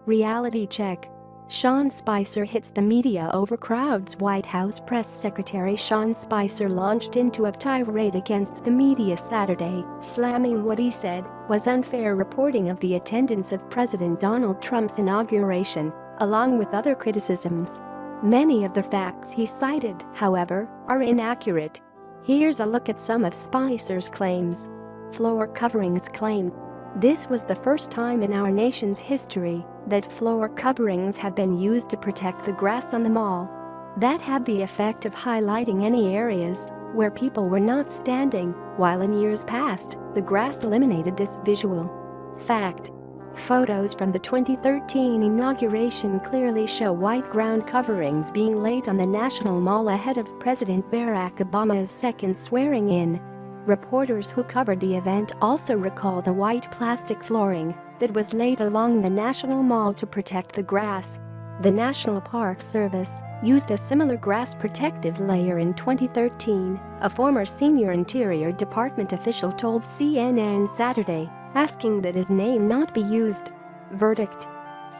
Reality check. Sean Spicer hits the media over crowds. White House Press Secretary Sean Spicer launched into a tirade against the media Saturday, slamming what he said was unfair reporting of the attendance of President Donald Trump's inauguration, along with other criticisms. Many of the facts he cited, however, are inaccurate. Here's a look at some of Spicer's claims. Floor coverings claimed. This was the first time in our nation's history that floor coverings have been used to protect the grass on the mall. That had the effect of highlighting any areas where people were not standing, while in years past, the grass eliminated this visual. Fact. Photos from the 2013 inauguration clearly show white ground coverings being laid on the National Mall ahead of President Barack Obama's second swearing-in. Reporters who covered the event also recall the white plastic flooring that was laid along the National Mall to protect the grass. The National Park Service used a similar grass protective layer in 2013, a former senior Interior Department official told CNN Saturday, asking that his name not be used. Verdict.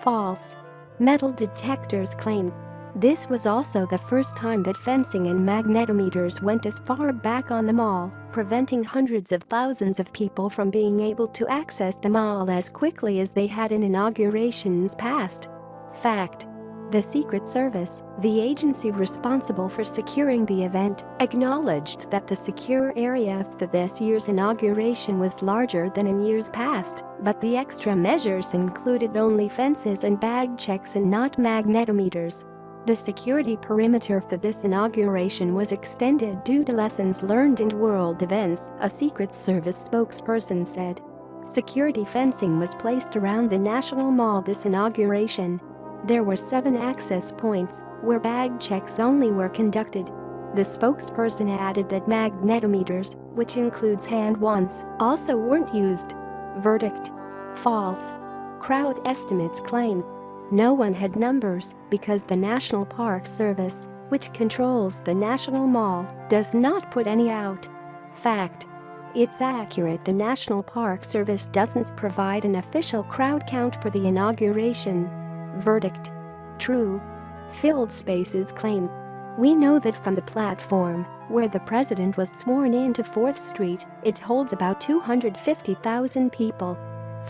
False. Metal detectors claimed. This was also the first time that fencing and magnetometers went as far back on the mall, preventing hundreds of thousands of people from being able to access the mall as quickly as they had in inaugurations past. Fact. The Secret Service, the agency responsible for securing the event, acknowledged that the secure area for this year's inauguration was larger than in years past, but the extra measures included only fences and bag checks and not magnetometers. The security perimeter for this inauguration was extended due to lessons learned in world events, a Secret Service spokesperson said. Security fencing was placed around the National Mall this inauguration. There were 7 access points where bag checks only were conducted. The spokesperson added that magnetometers, which includes hand ones, also weren't used. Verdict. False. Crowd estimates claimed. No one had numbers because the National Park Service, which controls the National Mall, does not put any out. Fact. It's accurate the National Park Service doesn't provide an official crowd count for the inauguration. Verdict. True. Filled spaces claimed. We know that from the platform, where the president was sworn in to 4th Street, it holds about 250,000 people.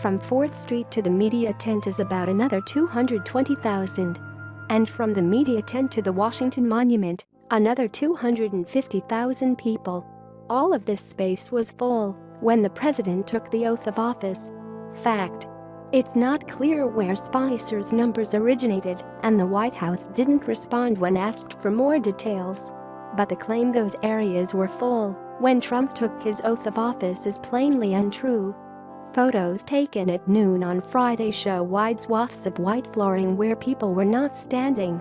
From 4th Street to the media tent is about another 220,000. And from the media tent to the Washington Monument, another 250,000 people. All of this space was full when the president took the oath of office. Fact. It's not clear where Spicer's numbers originated, and the White House didn't respond when asked for more details. But the claim those areas were full when Trump took his oath of office is plainly untrue. Photos taken at noon on Friday show wide swaths of white flooring where people were not standing.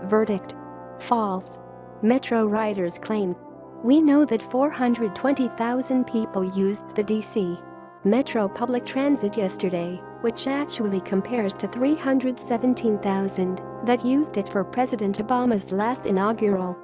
Verdict. False. Metro riders claimed. We know that 420,000 people used the D.C. Metro public transit yesterday, which actually compares to 317,000 that used it for President Obama's last inaugural.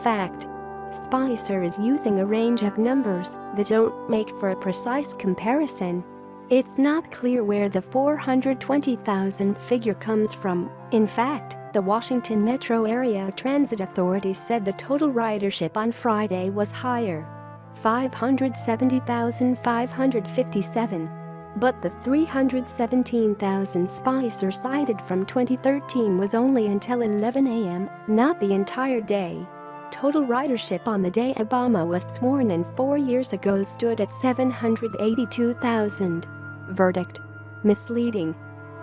Fact. Spicer is using a range of numbers that don't make for a precise comparison. It's not clear where the 420,000 figure comes from. In fact, the Washington Metro Area Transit Authority said the total ridership on Friday was higher. 570,557. But the 317,000 Spicer cited from 2013 was only until 11 a.m., not the entire day. Total ridership on the day Obama was sworn in 4 years ago stood at 782,000. Verdict. Misleading.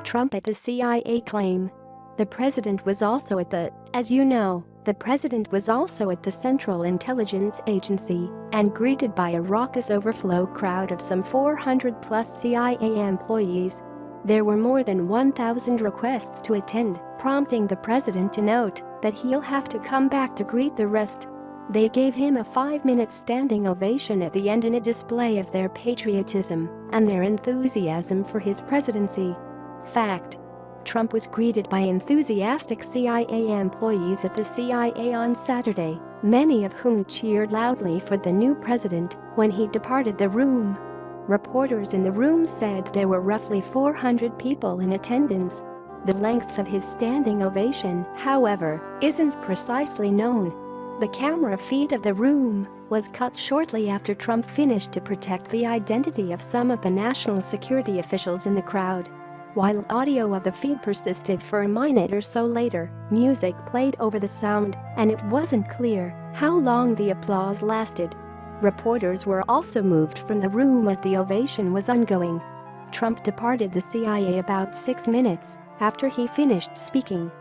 Trump at the CIA claim. The president was also at the Central Intelligence Agency and greeted by a raucous overflow crowd of some 400-plus CIA employees. There were more than 1,000 requests to attend, prompting the president to note that he'll have to come back to greet the rest. They gave him a 5-minute standing ovation at the end in a display of their patriotism and their enthusiasm for his presidency. Fact. Trump was greeted by enthusiastic CIA employees at the CIA on Saturday, many of whom cheered loudly for the new president when he departed the room. Reporters in the room said there were roughly 400 people in attendance. The length of his standing ovation, however, isn't precisely known. The camera feed of the room was cut shortly after Trump finished to protect the identity of some of the national security officials in the crowd. While audio of the feed persisted for a minute or so later, music played over the sound, and it wasn't clear how long the applause lasted. Reporters were also moved from the room as the ovation was ongoing. Trump departed the CIA about 6 minutes after he finished speaking.